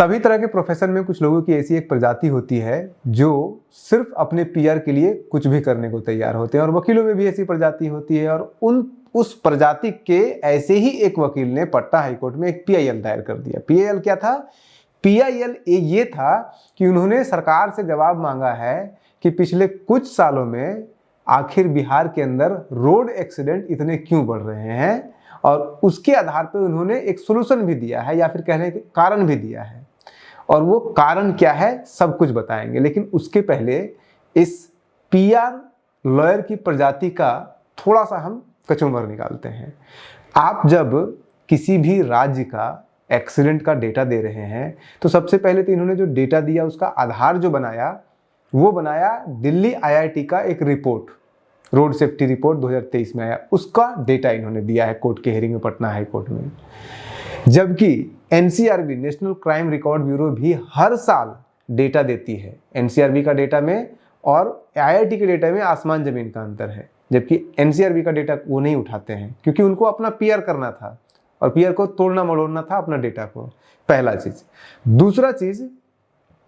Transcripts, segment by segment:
सभी तरह के प्रोफेशन में कुछ लोगों की ऐसी एक प्रजाति होती है जो सिर्फ अपने पीआर के लिए कुछ भी करने को तैयार होते हैं, और वकीलों में भी ऐसी प्रजाति होती है। और उस प्रजाति के ऐसे ही एक वकील ने पटना हाईकोर्ट में एक पीआईएल दायर कर दिया। पीआईएल क्या था? पीआईएल ये था कि उन्होंने सरकार से जवाब मांगा है कि पिछले कुछ सालों में आखिर बिहार के अंदर रोड एक्सीडेंट इतने क्यों बढ़ रहे हैं, और उसके आधार पर उन्होंने एक सोल्यूशन भी दिया है, या फिर कहने के कारण भी दिया है। और वो कारण क्या है सब कुछ बताएंगे, लेकिन उसके पहले इस पीआर लॉयर की प्रजाति का थोड़ा सा हम कचूमर निकालते हैं। आप जब किसी भी राज्य का एक्सीडेंट का डेटा दे रहे हैं तो सबसे पहले तो इन्होंने जो डेटा दिया उसका आधार जो बनाया वो बनाया दिल्ली आईआईटी का एक रिपोर्ट, रोड सेफ्टी रिपोर्ट 2023 में आया, उसका डेटा इन्होंने दिया है कोर्ट के हियरिंग में पटना हाई कोर्ट में। जबकि NCRB national crime record bureau भी हर साल डेटा देती है। एनसीआरबी का डेटा में और आईआईटी के डेटा में आसमान जमीन का अंतर है। जबकि एनसीआरबी का डेटा वो नहीं उठाते हैं क्योंकि उनको अपना पीआर करना था और पीआर को तोड़ना मड़ोड़ना था अपना डेटा को, पहला चीज। दूसरा चीज,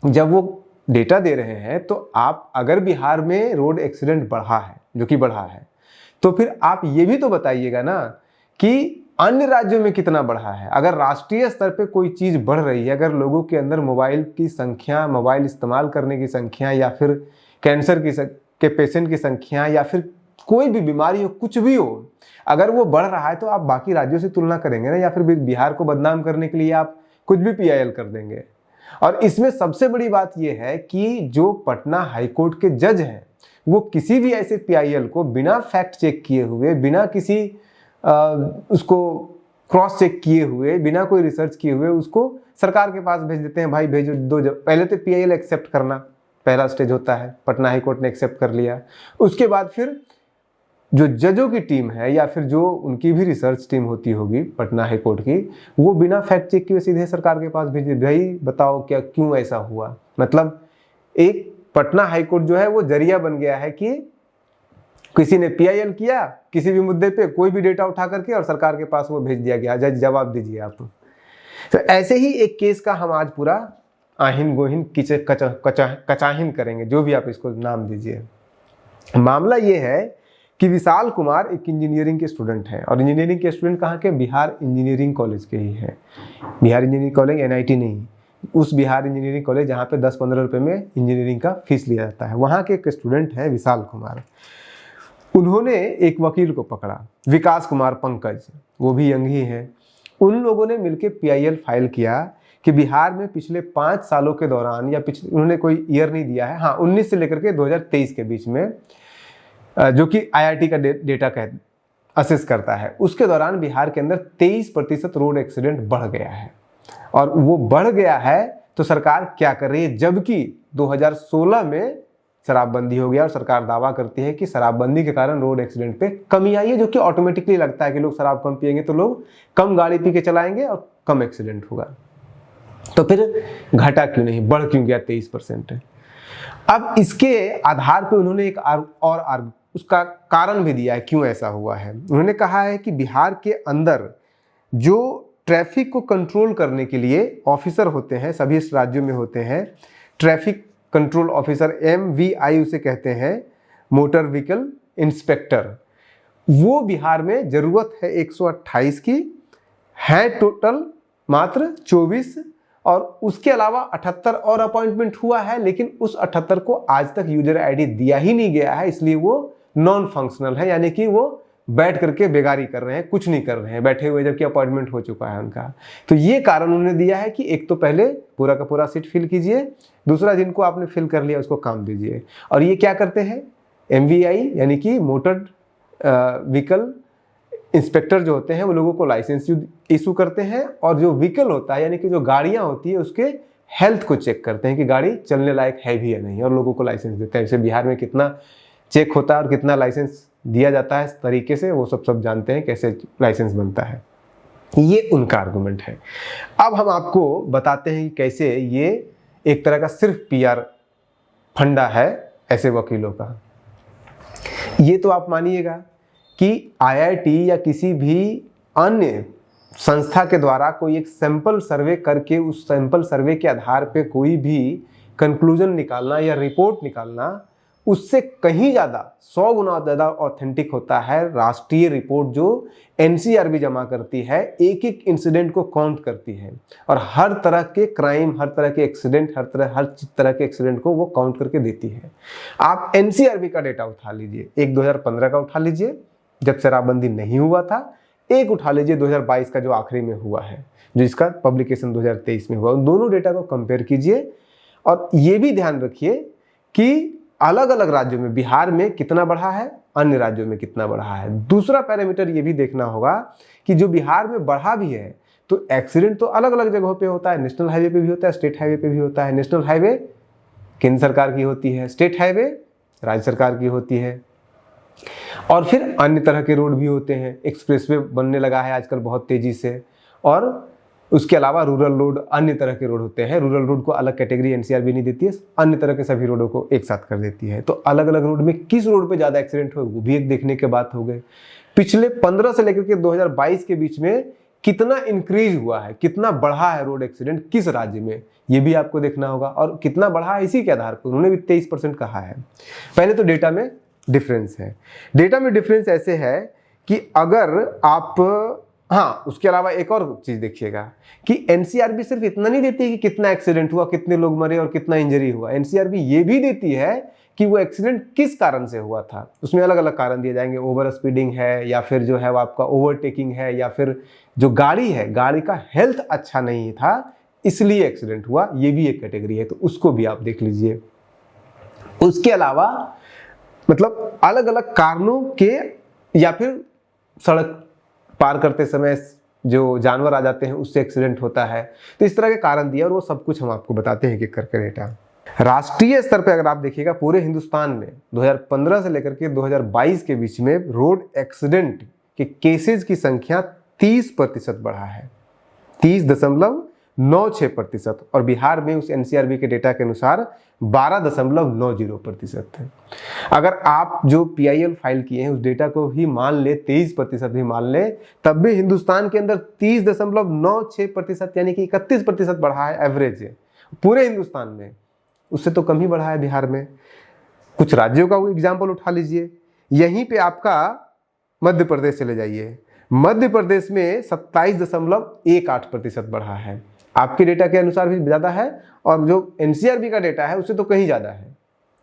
जब वो डेटा दे रहे हैं तो आप अगर बिहार में रोड एक्सीडेंट बढ़ा है, जो कि बढ़ा है, तो फिर आप ये भी तो बताइएगा ना कि अन्य राज्यों में कितना बढ़ा है। अगर राष्ट्रीय स्तर पे कोई चीज बढ़ रही है, अगर लोगों के अंदर मोबाइल की संख्या, मोबाइल इस्तेमाल करने की संख्या, या फिर कैंसर के पेशेंट की संख्या, या फिर कोई भी बीमारी हो, कुछ भी हो, अगर वो बढ़ रहा है तो आप बाकी राज्यों से तुलना करेंगे ना, या फिर बिहार को बदनाम करने के लिए आप कुछ भी पीआईएल कर देंगे। और इसमें सबसे बड़ी बात यह है कि जो पटना हाईकोर्ट के जज हैं वो किसी भी ऐसे पीआईएल को बिना फैक्ट चेक किए हुए, बिना किसी उसको क्रॉस चेक किए हुए, बिना कोई रिसर्च किए हुए उसको सरकार के पास भेज देते हैं। भाई भेजो, दो पहले तो पीआईएल एक्सेप्ट करना पहला स्टेज होता है, पटना हाईकोर्ट ने एक्सेप्ट कर लिया। उसके बाद फिर जो जजों की टीम है या फिर जो उनकी भी रिसर्च टीम होती होगी पटना हाईकोर्ट की, वो बिना फैक्ट चेक किए सीधे सरकार के पास भेज दे, भाई बताओ क्या क्यों ऐसा हुआ। मतलब एक पटना हाईकोर्ट जो है वो जरिया बन गया है कि किसी ने पीआईएल किया किसी भी मुद्दे पे, कोई भी डेटा उठा करके और सरकार के पास वो भेज दिया गया, जज जवाब दीजिए आप। तो ऐसे ही एक केस का हम आज पूरा आहिन गोहिन कचाहिन करेंगे, जो भी आप इसको नाम दीजिए। मामला ये है कि विशाल कुमार एक इंजीनियरिंग के स्टूडेंट हैं, और इंजीनियरिंग के स्टूडेंट कहाँ के? बिहार इंजीनियरिंग कॉलेज के ही हैं। बिहार इंजीनियरिंग कॉलेज एनआईटी नहीं, उस बिहार इंजीनियरिंग कॉलेज जहाँ पे 10-15 रुपये में इंजीनियरिंग का फीस लिया जाता है, वहाँ के एक स्टूडेंट हैं विशाल कुमार। उन्होंने एक वकील को पकड़ा, विकास कुमार पंकज, वो भी यंग ही हैं। उन लोगों ने मिलकर पीआईएल फाइल किया कि बिहार में पिछले 5 सालों के दौरान, या पिछले उन्होंने कोई ईयर नहीं दिया है, हाँ 19 से लेकर के 2023 के बीच में, जो कि आईआईटी का डेटा असेस करता है, उसके दौरान बिहार के अंदर 23% रोड एक्सीडेंट बढ़ गया है। और वो बढ़ गया है तो सरकार क्या कर रही है? जबकि 2016 में शराबबंदी हो गया और सरकार दावा करती है कि शराबबंदी के कारण रोड एक्सीडेंट पे कमी आई है, जो कि ऑटोमेटिकली लगता है कि लोग शराब कम पिएंगे तो लोग कम गाड़ी पी के चलाएंगे और कम एक्सीडेंट होगा। तो फिर घटा क्यों नहीं, बढ़ क्यों गया 23%? अब इसके आधार पे उन्होंने एक और उसका कारण भी दिया है क्यों ऐसा हुआ है। उन्होंने कहा है कि बिहार के अंदर जो ट्रैफिक को कंट्रोल करने के लिए ऑफिसर होते हैं, सभी राज्यों में होते हैं, ट्रैफिक कंट्रोल ऑफिसर, MVI उसे कहते हैं, मोटर व्हीकल इंस्पेक्टर, वो बिहार में जरूरत है 128 की, है टोटल मात्र 24, और उसके अलावा 78 और अपॉइंटमेंट हुआ है, लेकिन उस 78 को आज तक यूजर आईडी दिया ही नहीं गया है, इसलिए वो नॉन फंक्शनल है, यानी कि वो बैठ करके बेगारी कर रहे हैं, कुछ नहीं कर रहे हैं बैठे हुए, जबकि अपॉइंटमेंट हो चुका है उनका। तो ये कारण उन्होंने दिया है कि एक तो पहले पूरा का पूरा सीट फिल कीजिए, दूसरा जिनको आपने फिल कर लिया उसको काम दीजिए। और ये क्या करते हैं? MVI यानी कि मोटर व्हीकल इंस्पेक्टर जो होते हैं वो लोगों को लाइसेंस इशू करते हैं, और जो व्हीकल होता है यानी कि जो गाड़ियाँ होती है उसके हेल्थ को चेक करते हैं कि गाड़ी चलने लायक है भी या नहीं, और लोगों को लाइसेंस देते हैं। जैसे बिहार में कितना चेक होता है और कितना लाइसेंस दिया जाता है इस तरीके से, वो सब जानते हैं कैसे लाइसेंस बनता है। ये उनका आर्गुमेंट है। अब हम आपको बताते हैं कि कैसे ये एक तरह का सिर्फ पीआर फंडा है ऐसे वकीलों का। ये तो आप मानिएगा कि आईआईटी या किसी भी अन्य संस्था के द्वारा कोई एक सैंपल सर्वे करके उस सैंपल सर्वे के आधार पे कोई भी कंक्लूजन निकालना या रिपोर्ट निकालना, उससे कहीं ज़्यादा 100 गुना ज़्यादा ऑथेंटिक होता है राष्ट्रीय रिपोर्ट जो एनसीआरबी जमा करती है, एक एक इंसिडेंट को काउंट करती है और हर तरह के क्राइम, हर तरह के एक्सीडेंट, हर तरह के एक्सीडेंट को वो काउंट करके देती है। आप एनसीआरबी का डेटा उठा लीजिए, एक 2015 का उठा लीजिए जब शराबबंदी नहीं हुआ था, एक उठा लीजिए 2022 का जो आखिरी में हुआ है, जो इसका पब्लिकेशन 2023 में हुआ। उन दोनों डेटा को कंपेयर कीजिए और ये भी ध्यान रखिए कि अलग अलग राज्यों में बिहार में कितना बढ़ा है, अन्य राज्यों में कितना बढ़ा है। दूसरा पैरामीटर ये भी देखना होगा कि जो बिहार में बढ़ा भी है तो एक्सीडेंट तो अलग अलग जगहों पे होता है, नेशनल हाईवे पे भी होता है, स्टेट हाईवे पे भी होता है। नेशनल हाईवे केंद्र सरकार की होती है, स्टेट हाईवे राज्य सरकार की होती है, और फिर अन्य तरह के रोड भी होते हैं। एक्सप्रेसवे बनने लगा है आजकल बहुत तेजी से, और उसके अलावा रूरल रोड, अन्य तरह के रोड होते हैं। रूरल रोड को अलग कैटेगरी एनसीआरबी नहीं देती है, अन्य तरह के सभी रोडों को एक साथ कर देती है। तो अलग अलग रोड में किस रोड पे ज़्यादा एक्सीडेंट हो, वो भी एक देखने के बात हो गई। पिछले 15 से लेकर के 2022 के बीच में कितना इंक्रीज हुआ है, कितना बढ़ा है रोड एक्सीडेंट किस राज्य में, ये भी आपको देखना होगा। और कितना बढ़ा है इसी के आधार पर उन्होंने भी 23% कहा है। पहले तो डेटा में डिफरेंस है। डेटा में डिफरेंस ऐसे है कि अगर आप, हाँ, उसके अलावा एक और चीज देखिएगा कि एनसीआरबी सिर्फ इतना नहीं देती कि कितना एक्सीडेंट हुआ, कितने लोग मरे और कितना इंजरी हुआ। एनसीआरबी ये भी देती है कि वो एक्सीडेंट किस कारण से हुआ था। उसमें अलग अलग कारण दिए जाएंगे, ओवर स्पीडिंग है, या फिर जो है वो आपका ओवरटेकिंग है, या फिर जो गाड़ी है, गाड़ी का हेल्थ अच्छा नहीं था इसलिए एक्सीडेंट हुआ, ये भी एक कैटेगरी है, तो उसको भी आप देख लीजिए। उसके अलावा मतलब अलग अलग कारणों के, या फिर सड़क पार करते समय जो जानवर आ जाते हैं उससे एक्सीडेंट होता है, तो इस तरह के कारण दिए और वो सब कुछ हम आपको बताते हैं कि करके डेटा। राष्ट्रीय स्तर पे अगर आप देखिएगा पूरे हिंदुस्तान में 2015 से लेकर के 2022 के बीच में रोड एक्सीडेंट के केसेस की संख्या 30% बढ़ा है, 30.96%, और बिहार में उस एनसीआरबी के डेटा के अनुसार 12.90% है। अगर आप जो पीआईएल फाइल किए हैं उस डेटा को भी मान ले, 23% भी मान ले, तब भी हिंदुस्तान के अंदर 30.96% यानी कि 31% बढ़ा है, एवरेज है पूरे हिंदुस्तान में। उससे तो कम ही बढ़ा है बिहार में। कुछ राज्यों का वो एग्जाम्पल उठा लीजिए। यहीं पे आपका मध्य प्रदेश चले जाइए, मध्य प्रदेश में 27.18% बढ़ा है। आपके डेटा के अनुसार भी ज़्यादा है, और जो एनसीआरबी का डेटा है उससे तो कहीं ज़्यादा है।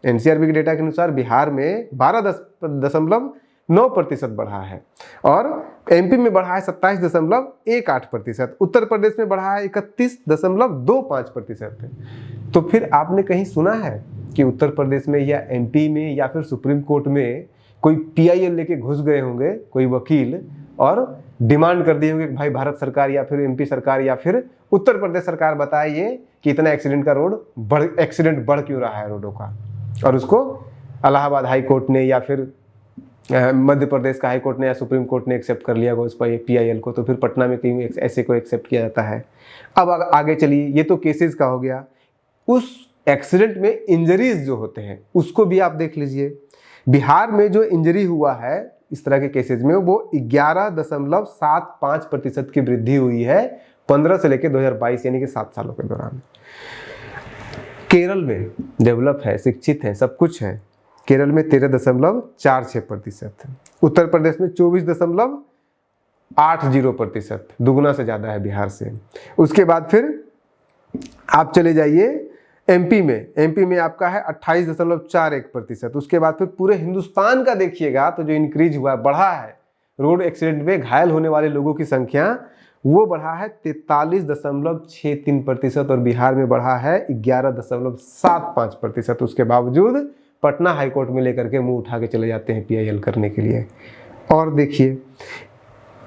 एनसीआरबी के डेटा के अनुसार बिहार में 12.9% बढ़ा है, और एमपी में बढ़ा है 27.18%, उत्तर प्रदेश में बढ़ा है 31.25%। तो फिर आपने कहीं सुना है कि उत्तर प्रदेश में या एमपी में या फिर सुप्रीम कोर्ट में कोई पीआईएल लेके घुस गए होंगे कोई वकील और डिमांड कर दिए होंगे कि भाई भारत सरकार या फिर एमपी सरकार या फिर उत्तर प्रदेश सरकार बताइए कि इतना एक्सीडेंट बढ़ क्यों रहा है रोडों का, और उसको इलाहाबाद हाई कोर्ट ने या फिर मध्य प्रदेश का हाई कोर्ट ने या सुप्रीम कोर्ट ने एक्सेप्ट कर लिया उस पर पीआईएल को, तो फिर पटना में कहीं ऐसे को एक्सेप्ट किया जाता है। अब आगे चलिए, ये तो केसेस का हो गया। उस एक्सीडेंट में इंजरीज जो होते हैं उसको भी आप देख लीजिए। बिहार में जो इंजरी हुआ है इस तरह के केसेस में वो 11.75% की वृद्धि हुई है 15 से लेकर 2022 यानी कि 7 सालों के दौरान। केरल में डेवलप है, शिक्षित है, सब कुछ है, केरल में 13.46%, उत्तर प्रदेश में 24.80%, दुगुना से ज़्यादा है बिहार से। उसके बाद फिर आप चले जाइए एमपी में आपका है 28.41%। उसके बाद फिर पूरे हिंदुस्तान का देखिएगा तो जो इंक्रीज हुआ है, बढ़ा है रोड एक्सीडेंट में घायल होने वाले लोगों की संख्या, वो बढ़ा है 43.63%, और बिहार में बढ़ा है 11.75%। उसके बावजूद पटना हाईकोर्ट में लेकर के मुंह उठा के चले जाते हैं पीआईएल करने के लिए। और देखिए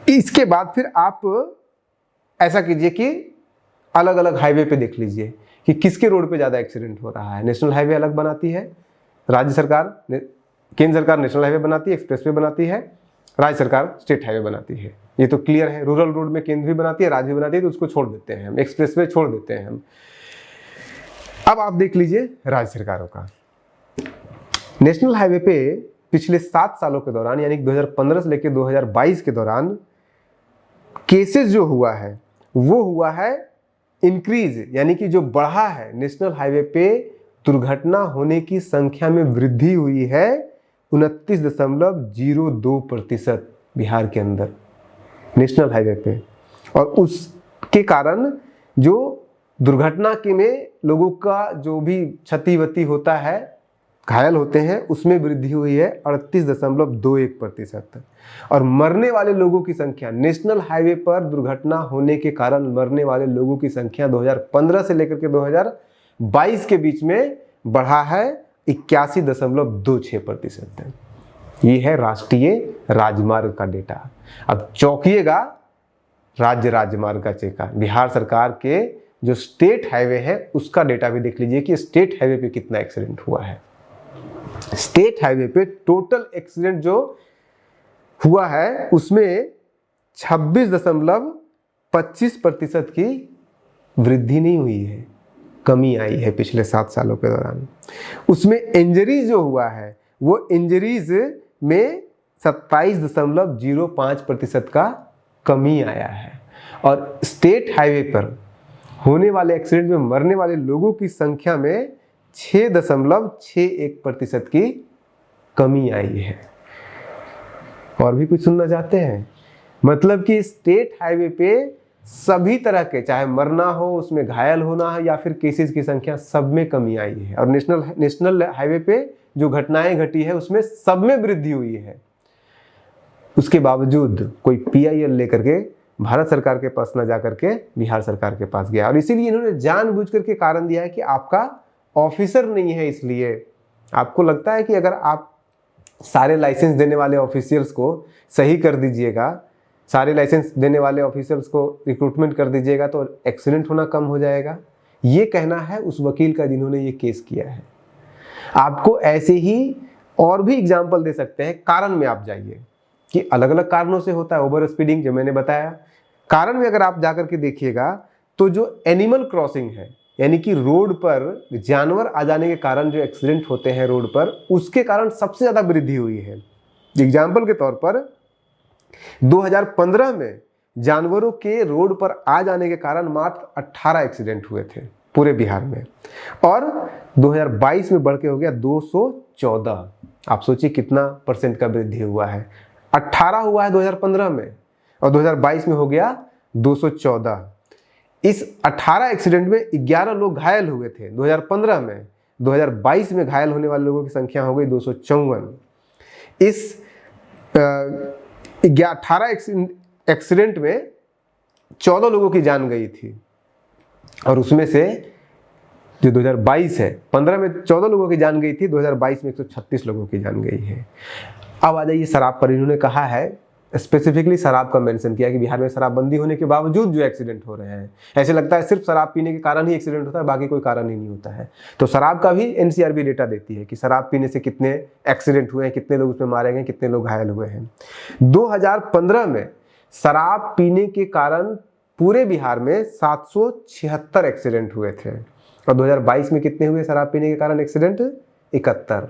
इसके बाद फिर आप ऐसा कीजिए कि अलग अलग हाईवे पे देख लीजिए कि किसके रोड पे ज़्यादा एक्सीडेंट हो रहा है। नेशनल हाईवे अलग बनाती है राज्य सरकार, केंद्र सरकार नेशनल हाईवे बनाती है, एक्सप्रेसवे बनाती है, राज्य सरकार स्टेट हाईवे बनाती है। ये तो क्लियर है। रूरल रोड में केंद्र भी बनाती है, राज्य भी बनाती है, तो उसको छोड़ देते हैं हम, एक्सप्रेसवे छोड़ देते हैं हम। अब आप देख लीजिए राज्य सरकारों का। नेशनल हाईवे पे पिछले 7 सालों के दौरान यानी 2015 से लेकर 2022 के दौरान केसेस जो हुआ है वो हुआ है इंक्रीज, यानी कि जो बढ़ा है, नेशनल हाईवे पे दुर्घटना होने की संख्या में वृद्धि हुई है 29.02% बिहार के अंदर नेशनल हाईवे पे। और उसके कारण जो दुर्घटना के में लोगों का जो भी क्षति होता है, घायल होते हैं, उसमें वृद्धि हुई है 38.21%। और मरने वाले लोगों की संख्या, नेशनल हाईवे पर दुर्घटना होने के कारण मरने वाले लोगों की संख्या 2015 से लेकर के 2022 के बीच में बढ़ा है 81.26%। ये है राष्ट्रीय राजमार्ग का डेटा। अब चौंकिएगा राज्य राजमार्ग का चेका, बिहार सरकार के जो स्टेट हाईवे है उसका डेटा भी देख लीजिए कि स्टेट हाईवे पे कितना एक्सीडेंट हुआ है। स्टेट हाईवे पे टोटल एक्सीडेंट जो हुआ है उसमें 26.25% की वृद्धि नहीं हुई है, कमी आई है पिछले 7 सालों के दौरान। उसमें इंजरीज जो हुआ है वो इंजरीज में 27.05% का कमी आया है। और स्टेट हाईवे पर होने वाले एक्सीडेंट में मरने वाले लोगों की संख्या में 6.61% की कमी आई है। और भी कुछ सुनना चाहते हैं? मतलब कि स्टेट हाईवे पे सभी तरह के, चाहे मरना हो, उसमें घायल होना है या फिर केसेस की संख्या, सब में कमी आई है। और नेशनल हाईवे पे जो घटनाएं घटी है उसमें सब में वृद्धि हुई है। उसके बावजूद कोई PIL लेकर के भारत सरकार के पास न जाकर के बिहार सरकार के पास गया। और इसीलिए इन्होंने जानबूझ करके कारण दिया है कि आपका ऑफिसर नहीं है। इसलिए आपको लगता है कि अगर आप सारे लाइसेंस देने वाले ऑफिशियल्स को सही कर दीजिएगा, सारे लाइसेंस देने वाले ऑफिशियल्स को रिक्रूटमेंट कर दीजिएगा तो एक्सीडेंट होना कम हो जाएगा। ये कहना है उस वकील का जिन्होंने ये केस किया है। आपको ऐसे ही और भी एग्जाम्पल दे सकते हैं। कारण में आप जाइए कि अलग अलग कारणों से होता है ओवर स्पीडिंग, जो मैंने बताया। कारण में अगर आप जाकर के देखिएगा तो जो एनिमल क्रॉसिंग है, यानी कि रोड पर जानवर आ जाने के कारण जो एक्सीडेंट होते हैं रोड पर, उसके कारण सबसे ज़्यादा वृद्धि हुई है। एग्जाम्पल के तौर पर 2015 में जानवरों के रोड पर आ जाने के कारण मात्र 18 एक्सीडेंट हुए थे पूरे बिहार में, और 2022 में बढ़ के हो गया 214। आप सोचिए कितना % का वृद्धि हुआ है। 18 हुआ है 2015 में और 2022 में हो गया 214। इस 18 एक्सीडेंट में 11 लोग घायल हुए थे 2015 में। 2022 में घायल होने वाले लोगों की संख्या हो गई 254। इस 18 एक्सीडेंट में 14 लोगों की जान गई थी, और उसमें से जो 2022 है, 15 में 14 लोगों की जान गई थी, 2022 में 136 लोगों की जान गई है। अब आ जाइए शराब पर। इन्होंने कहा है, स्पेसिफिकली शराब का मेंशन किया कि बिहार में शराबबंदी होने के बावजूद जो एक्सीडेंट हो रहे हैं, ऐसे लगता है सिर्फ शराब पीने के कारण ही एक्सीडेंट होता है, बाकी कोई कारण ही नहीं होता है। तो शराब का भी NCRB डेटा देती है कि शराब पीने से कितने एक्सीडेंट हुए हैं, कितने लोग उसमें मारे गए, कितने लोग घायल हुए हैं। 2015 में शराब पीने के कारण पूरे बिहार में 776 एक्सीडेंट हुए थे, और 2022 में कितने हुए शराब पीने के कारण एक्सीडेंट? 71।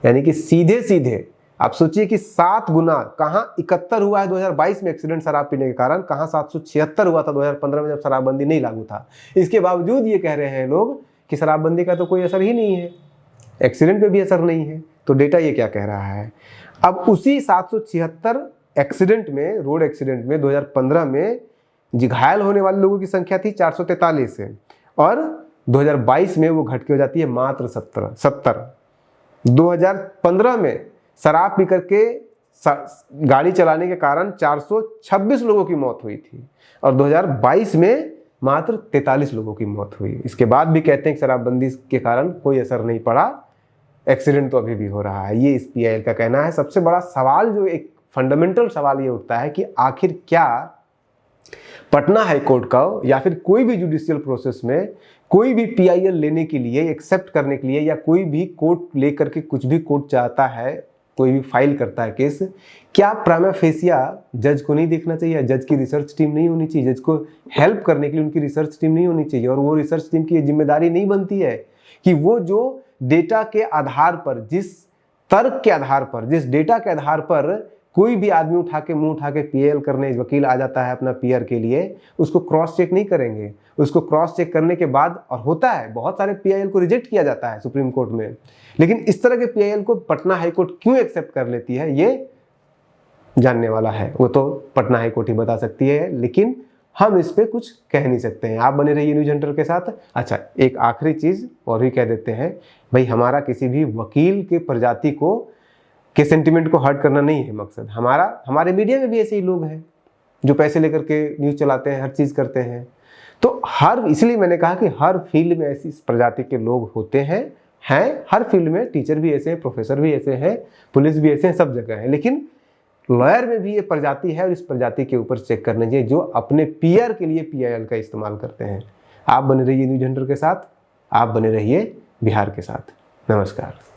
यानी कि सीधे सीधे आप सोचिए कि 7 गुना, कहाँ 71 हुआ है 2022 में एक्सीडेंट शराब पीने के कारण, कहाँ 776 हुआ था 2015 में जब शराबबंदी नहीं लागू था। इसके बावजूद ये कह रहे हैं लोग कि शराबबंदी का तो कोई असर ही नहीं है, एक्सीडेंट पे भी असर नहीं है। तो डेटा ये क्या कह रहा है? अब उसी 776 एक्सीडेंट में, रोड एक्सीडेंट में 2015 में घायल होने वाले लोगों की संख्या थी 443 से, और 2022 में वो घट के हो जाती है मात्र 70। 2015 में शराब पी करके गाड़ी चलाने के कारण 426 लोगों की मौत हुई थी, और 2022 में मात्र 43 लोगों की मौत हुई। इसके बाद भी कहते हैं कि शराबबंदी के कारण कोई असर नहीं पड़ा, एक्सीडेंट तो अभी भी हो रहा है। ये इस PIL का कहना है। सबसे बड़ा सवाल, जो एक फंडामेंटल सवाल ये उठता है कि आखिर क्या पटना हाई कोर्ट का या फिर कोई भी जुडिशियल प्रोसेस में कोई भी PIL लेने के लिए, एक्सेप्ट करने के लिए, या कोई भी कोर्ट लेकर के कुछ भी कोर्ट चाहता है, कोई भी फाइल करता है केस, क्या प्राइमा फेसिया जज को नहीं देखना चाहिए? जज की रिसर्च टीम नहीं होनी चाहिए? जज को हेल्प करने के लिए उनकी रिसर्च टीम नहीं होनी चाहिए? और वो रिसर्च टीम की जिम्मेदारी नहीं बनती है कि वो जो डेटा के आधार पर, जिस तर्क के आधार पर, जिस डेटा के आधार पर कोई भी आदमी उठा के मुंह उठा के पीआईएल करने वकील आ जाता है अपना पीआर के लिए, उसको क्रॉस चेक नहीं करेंगे। उसको क्रॉस चेक करने के बाद, और होता है बहुत सारे पीआईएल को रिजेक्ट किया जाता है सुप्रीम कोर्ट में, लेकिन इस तरह के पीआईएल को पटना हाईकोर्ट क्यों एक्सेप्ट कर लेती है ये जानने वाला है, वो तो पटना हाईकोर्ट ही बता सकती है, लेकिन हम इस पे कुछ कह नहीं सकते हैं। आप बने रहिए न्यूज हंटर के साथ। अच्छा, एक आखिरी चीज और भी कह देते हैं भाई, हमारा किसी भी वकील के प्रजाति को के सेंटिमेंट को हर्ट करना नहीं है मकसद हमारा। हमारे मीडिया में भी ऐसे ही लोग हैं जो पैसे लेकर के न्यूज चलाते हैं, हर चीज करते हैं। तो इसलिए मैंने कहा कि हर फील्ड में ऐसी प्रजाति के लोग होते हैं हर फील्ड में। टीचर भी ऐसे हैं, प्रोफेसर भी ऐसे हैं, पुलिस भी ऐसे हैं, सब जगह है। लेकिन लॉयर में भी ये प्रजाति है और इस प्रजाति के ऊपर चेक करना चाहिए जो अपने पीआर के लिए पीआईएल का इस्तेमाल करते हैं। आप बने रहिए न्यूज हंटर के साथ, आप बने रहिए बिहार के साथ। नमस्कार।